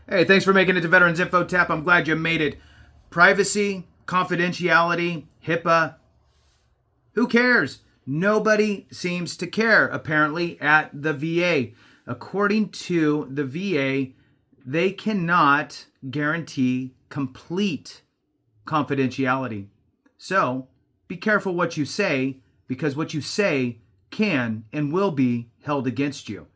Hey, thanks for making it to Veterans Info Tap. I'm glad you made it. Privacy, confidentiality, HIPAA. Who cares? Nobody seems to care, apparently, at the VA. According to the VA, they cannot guarantee complete confidentiality. So be careful what you say, because what you say can and will be held against you.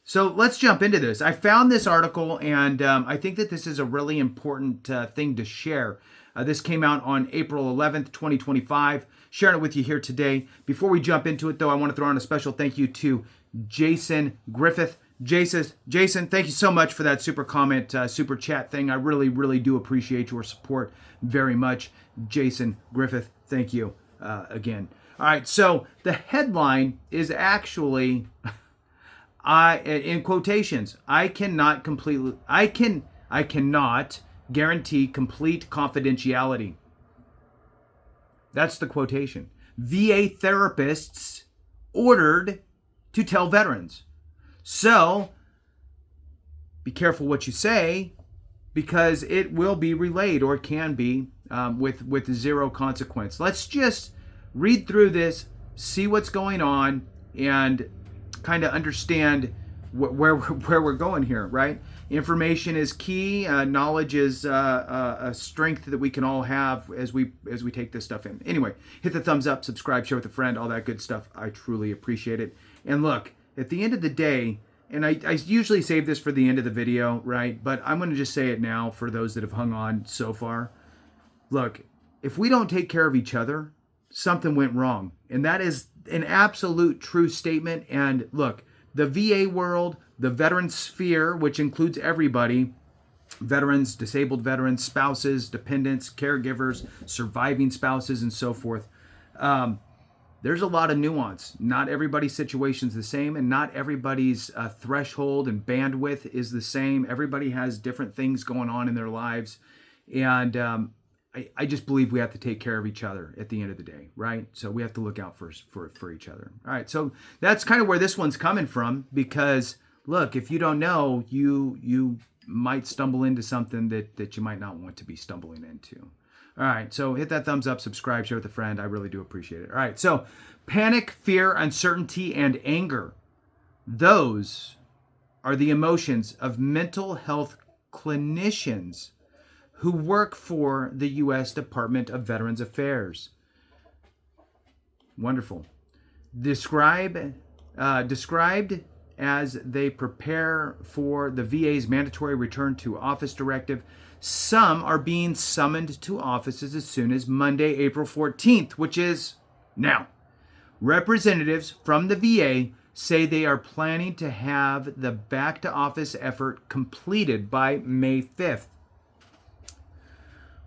So let's jump into this. I found this article, and I think that this is a really important thing to share. This came out on April 11th, 2025. Sharing it with you here today. Before we jump into it, though, I want to throw on a special thank you to Jason Griffith. Jason, thank you so much for that super comment, super chat thing. I really, really do appreciate your support very much. Jason Griffith, thank you again. All right, so the headline is actually... in quotations, I cannot guarantee complete confidentiality. That's the quotation. VA therapists ordered to tell veterans. So be careful what you say, because it will be relayed, or can be, with zero consequence. Let's just read through this, see what's going on, and kind of understand where we're going here, right? Information is key. Knowledge is a strength that we can all have as we take this stuff in. Anyway, hit the thumbs up, subscribe, share with a friend, all that good stuff. I truly appreciate it. And look, at the end of the day, and I usually save this for the end of the video, right? But I'm going to just say it now for those that have hung on so far. Look, if we don't take care of each other, something went wrong. And that is an absolute true statement. And look, the VA world, the veteran sphere, which includes everybody, veterans, disabled veterans, spouses, dependents, caregivers, surviving spouses, and so forth. There's a lot of nuance. Not everybody's situation is the same, and not everybody's threshold and bandwidth is the same. Everybody has different things going on in their lives. And I just believe we have to take care of each other at the end of the day, right? So we have to look out for each other. All right, so that's kind of where this one's coming from, because look, if you don't know, you might stumble into something that you might not want to be stumbling into. All right, so hit that thumbs up, subscribe, share with a friend. I really do appreciate it. All right, so panic, fear, uncertainty, and anger. Those are the emotions of mental health clinicians who work for the U.S. Department of Veterans Affairs. Wonderful. Described as they prepare for the VA's mandatory return to office directive, some are being summoned to offices as soon as Monday, April 14th, which is now. Representatives from the VA say they are planning to have the back to office effort completed by May 5th.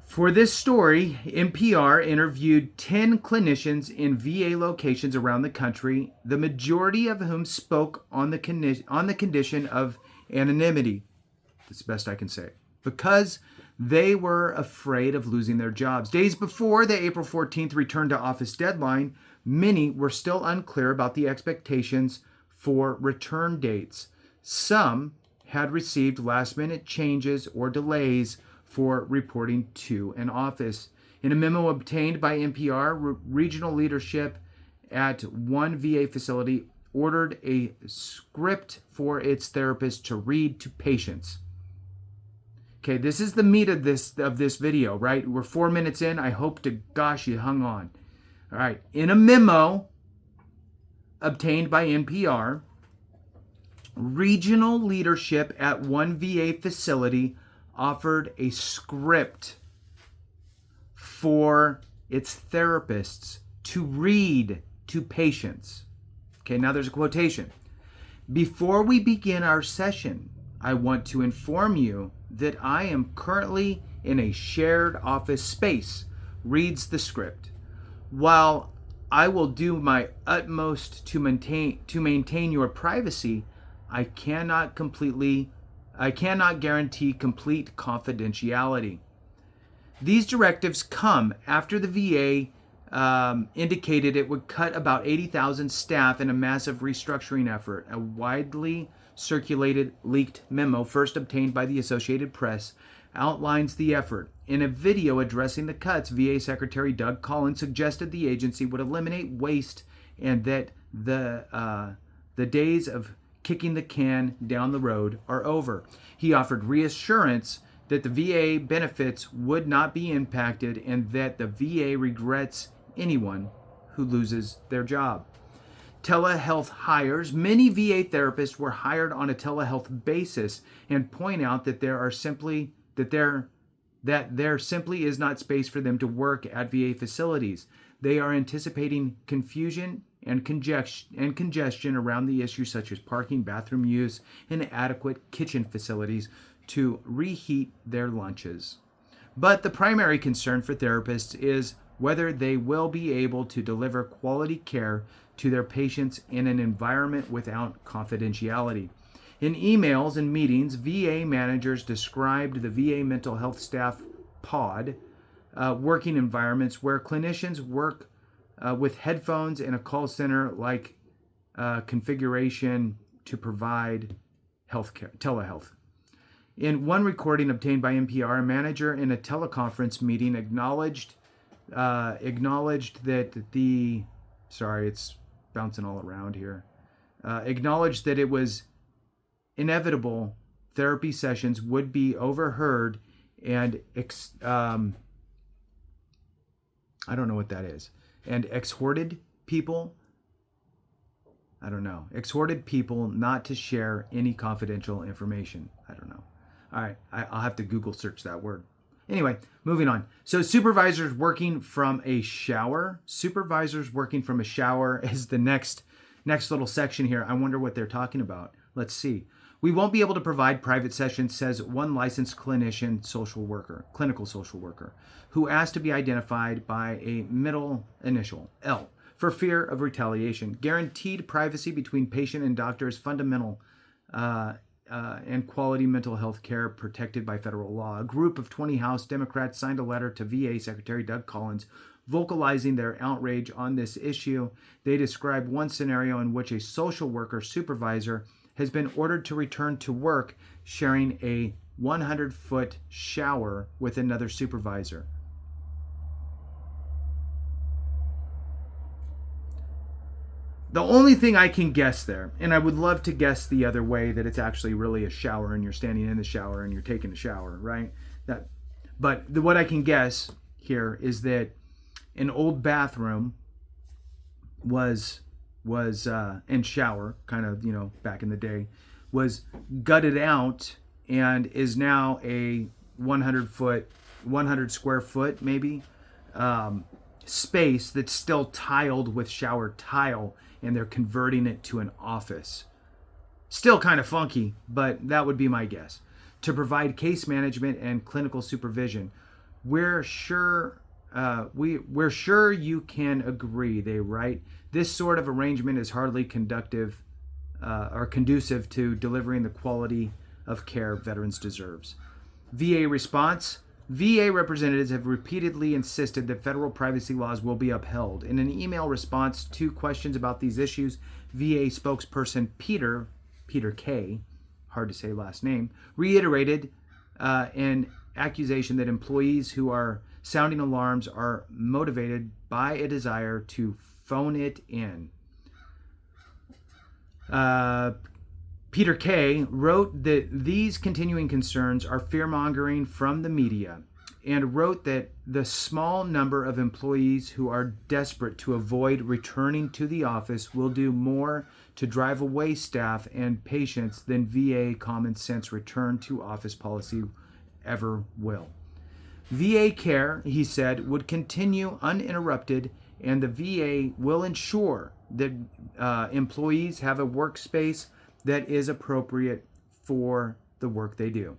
For this story, NPR interviewed 10 clinicians in VA locations around the country, the majority of whom spoke on the condition of anonymity. That's the best I can say. Because they were afraid of losing their jobs. Days before the April 14th return to office deadline, many were still unclear about the expectations for return dates. Some had received last-minute changes or delays for reporting to an office. In a memo obtained by NPR, regional leadership at one VA facility ordered a script for its therapists to read to patients. Okay, this is the meat of this video, right? We're 4 minutes in. I hope to gosh you hung on. All right. In a memo obtained by NPR, regional leadership at one VA facility offered a script for its therapists to read to patients. Okay, now there's a quotation. Before we begin our session, I want to inform you that I am currently in a shared office space, reads the script. While I will do my utmost to maintain your privacy, I cannot guarantee complete confidentiality. These directives come after the VA indicated it would cut about 80,000 staff in a massive restructuring effort, a widely circulated leaked memo, first obtained by the Associated Press, outlines the effort. In a video addressing the cuts, VA Secretary Doug Collins suggested the agency would eliminate waste and that the days of kicking the can down the road are over. He offered reassurance that the VA benefits would not be impacted and that the VA regrets anyone who loses their job. Telehealth hires. Many VA therapists were hired on a telehealth basis and point out that there simply is not space for them to work at VA facilities. They are anticipating confusion and congestion around the issues such as parking, bathroom use, and adequate kitchen facilities to reheat their lunches. But the primary concern for therapists is whether they will be able to deliver quality care to their patients in an environment without confidentiality. In emails and meetings, VA managers described the VA mental health staff pod working environments where clinicians work with headphones in a call center like configuration to provide healthcare, telehealth. In one recording obtained by NPR, a manager in a teleconference meeting acknowledged that it's bouncing all around here. Acknowledged that it was inevitable therapy sessions would be overheard and I don't know what that is. And exhorted people not to share any confidential information. I don't know. All right, I'll have to Google search that word. Anyway, moving on. So supervisors working from a shower. Supervisors working from a shower is the next little section here. I wonder what they're talking about. Let's see. We won't be able to provide private sessions, says one licensed clinical social worker, who asked to be identified by a middle initial, L, for fear of retaliation. Guaranteed privacy between patient and doctor is fundamental and quality mental health care protected by federal law. A group of 20 House Democrats signed a letter to VA Secretary Doug Collins vocalizing their outrage on this issue. They describe one scenario in which a social worker supervisor has been ordered to return to work sharing a 100-foot shower with another supervisor. The only thing I can guess there, and I would love to guess the other way, that it's actually really a shower and you're standing in the shower and you're taking a shower, right? What I can guess here is that an old bathroom and shower, kind of, back in the day, was gutted out and is now a 100 square foot maybe, space that's still tiled with shower tile, and they're converting it to an office. Still kind of funky, but that would be my guess. To provide case management and clinical supervision. We're sure you can agree, they write. This sort of arrangement is hardly conducive to delivering the quality of care veterans deserves. VA response. VA representatives have repeatedly insisted that federal privacy laws will be upheld. In an email response to questions about these issues, VA spokesperson Peter K., hard to say last name, reiterated an accusation that employees who are sounding alarms are motivated by a desire to phone it in. Peter K. wrote that these continuing concerns are fear-mongering from the media and wrote that the small number of employees who are desperate to avoid returning to the office will do more to drive away staff and patients than VA common sense return to office policy ever will. VA care, he said, would continue uninterrupted, and the VA will ensure that employees have a workspace that is appropriate for the work they do.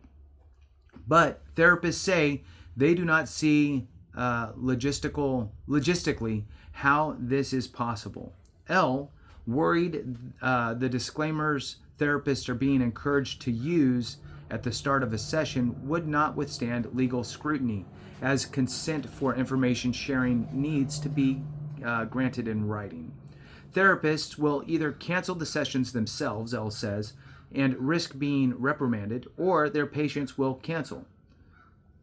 But therapists say they do not see logistically how this is possible. L, worried the disclaimers therapists are being encouraged to use at the start of a session would not withstand legal scrutiny, as consent for information sharing needs to be granted in writing. Therapists will either cancel the sessions themselves, L says, and risk being reprimanded, or their patients will cancel.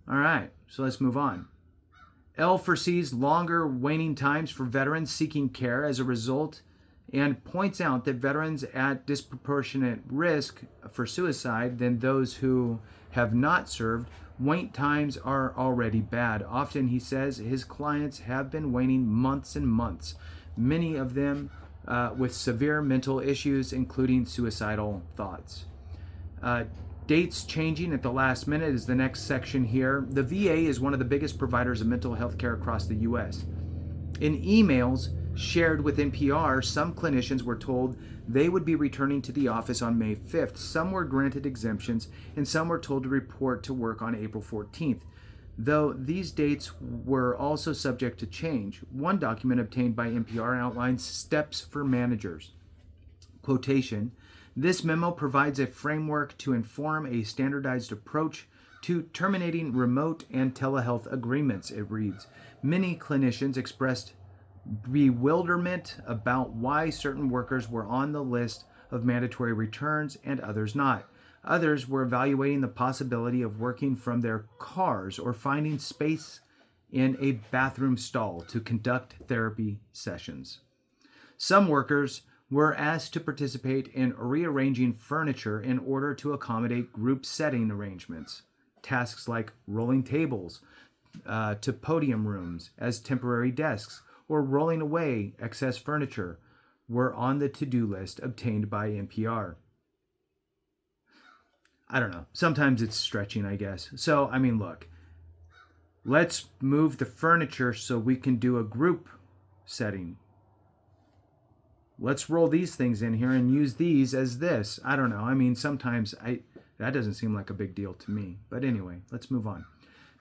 All right, so let's move on. L foresees longer waiting times for veterans seeking care as a result and points out that veterans at disproportionate risk for suicide than those who have not served, wait times are already bad. Often, he says, his clients have been waiting months and months, many of them with severe mental issues, including suicidal thoughts. Dates changing at the last minute is the next section here. The VA is one of the biggest providers of mental health care across the U.S. In emails shared with NPR, some clinicians were told they would be returning to the office on May 5th. Some were granted exemptions, and some were told to report to work on April 14th. Though these dates were also subject to change, one document obtained by NPR outlines steps for managers. Quotation, "This memo provides a framework to inform a standardized approach to terminating remote and telehealth agreements," it reads. Many clinicians expressed bewilderment about why certain workers were on the list of mandatory returns and others not. Others were evaluating the possibility of working from their cars or finding space in a bathroom stall to conduct therapy sessions. Some workers were asked to participate in rearranging furniture in order to accommodate group setting arrangements. Tasks like rolling tables to podium rooms as temporary desks or rolling away excess furniture were on the to-do list obtained by NPR. I don't know. Sometimes it's stretching, I guess. So, I mean, look, let's move the furniture so we can do a group setting. Let's roll these things in here and use these as this. I don't know. I mean, sometimes that doesn't seem like a big deal to me. But anyway, let's move on.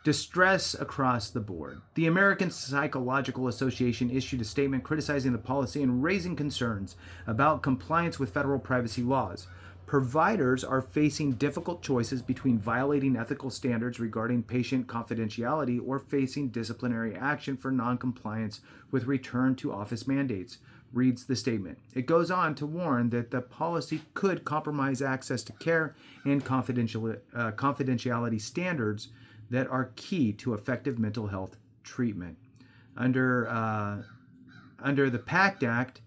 Distress across the board. The American Psychological Association issued a statement criticizing the policy and raising concerns about compliance with federal privacy laws. Providers are facing difficult choices between violating ethical standards regarding patient confidentiality or facing disciplinary action for noncompliance with return to office mandates, reads the statement. It goes on to warn that the policy could compromise access to care and confidentiality standards that are key to effective mental health treatment. Under the PACT Act,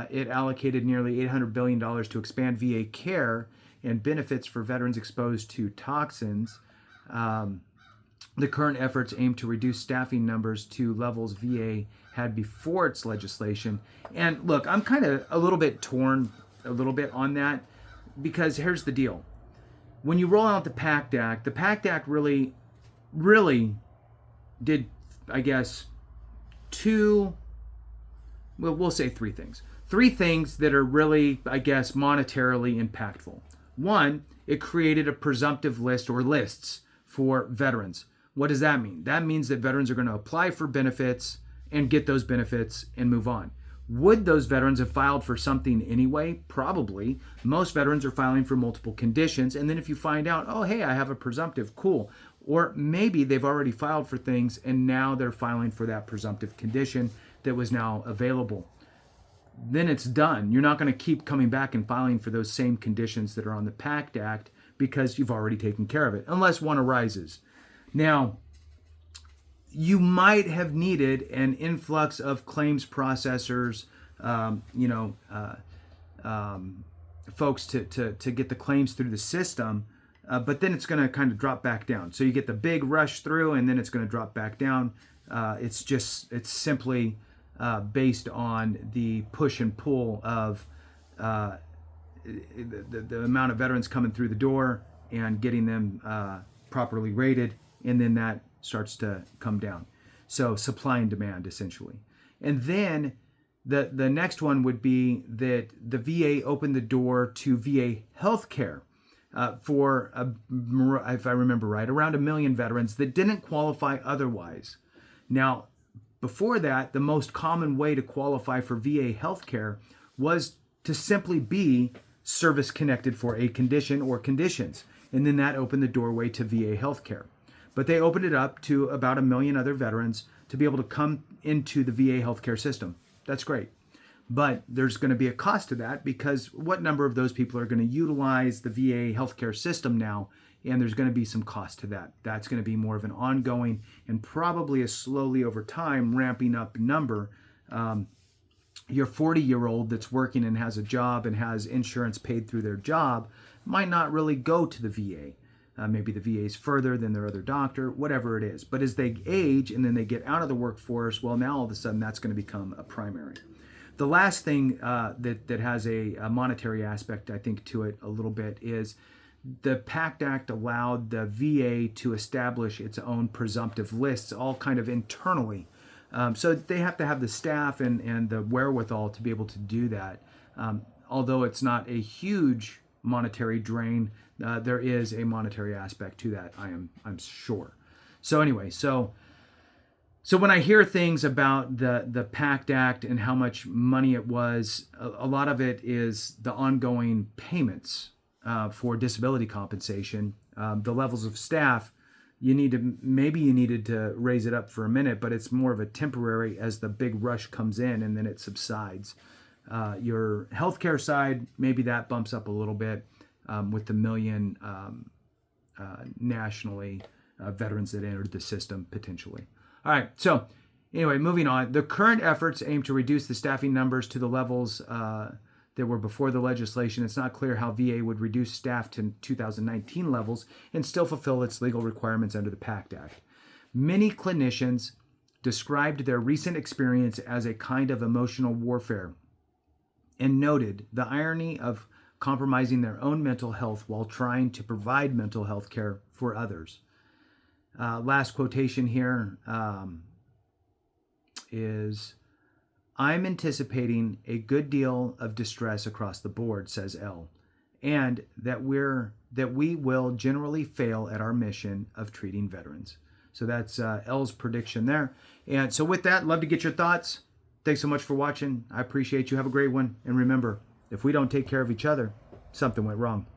it allocated nearly $800 billion to expand VA care and benefits for veterans exposed to toxins. The current efforts aim to reduce staffing numbers to levels VA had before its legislation. And look, I'm kind of a little bit torn on that, because here's the deal. When you roll out the PACT Act really did, I guess, we'll say three things. Three things that are really, I guess, monetarily impactful. One, it created a presumptive list or lists for veterans. What does that mean? That means that veterans are going to apply for benefits and get those benefits and move on. Would those veterans have filed for something anyway? Probably. Most veterans are filing for multiple conditions. And then if you find out, oh, hey, I have a presumptive, cool. Or maybe they've already filed for things and now they're filing for that presumptive condition that was now available. Then it's done. You're not going to keep coming back and filing for those same conditions that are on the PACT Act because you've already taken care of it, unless one arises. Now, you might have needed an influx of claims processors, folks to get the claims through the system, but then it's going to kind of drop back down. So you get the big rush through, and then it's going to drop back down. It's simply based on the push and pull of the amount of veterans coming through the door and getting them properly rated, and then that starts to come down. So supply and demand, essentially. And then the next one would be that the VA opened the door to VA healthcare for, if I remember right, around 1 million veterans that didn't qualify otherwise. Now, before that, the most common way to qualify for VA healthcare was to simply be service-connected for a condition or conditions. And then that opened the doorway to VA healthcare. But they opened it up to about 1 million other veterans to be able to come into the VA healthcare system. That's great. But there's going to be a cost to that, because what number of those people are going to utilize the VA healthcare system now? And there's going to be some cost to that. That's going to be more of an ongoing and probably a slowly over time ramping up number. Your 40-year-old that's working and has a job and has insurance paid through their job might not really go to the VA. Maybe the VA is further than their other doctor, whatever it is. But as they age and then they get out of the workforce, well, now all of a sudden that's going to become a primary. The last thing that has a monetary aspect, I think, to it a little bit is the PACT Act allowed the VA to establish its own presumptive lists, all kind of internally. So they have to have the staff and the wherewithal to be able to do that. Although it's not a huge monetary drain, there is a monetary aspect to that, I'm sure. So anyway, so when I hear things about the PACT Act and how much money it was, a lot of it is the ongoing payments for disability compensation. The levels of staff, you needed to raise it up for a minute, but it's more of a temporary as the big rush comes in and then it subsides. Your healthcare side, maybe that bumps up a little bit with the million nationally veterans that entered the system potentially. All right, so anyway, moving on. The current efforts aim to reduce the staffing numbers to the levels that were before the legislation. It's not clear how VA would reduce staff to 2019 levels and still fulfill its legal requirements under the PACT Act. Many clinicians described their recent experience as a kind of emotional warfare and noted the irony of compromising their own mental health while trying to provide mental health care for others. Last quotation here is, "I'm anticipating a good deal of distress across the board," says L, "and that we will generally fail at our mission of treating veterans." So that's L's prediction there. And so with that, love to get your thoughts. Thanks so much for watching. I appreciate you. Have a great one. And remember, if we don't take care of each other, something went wrong.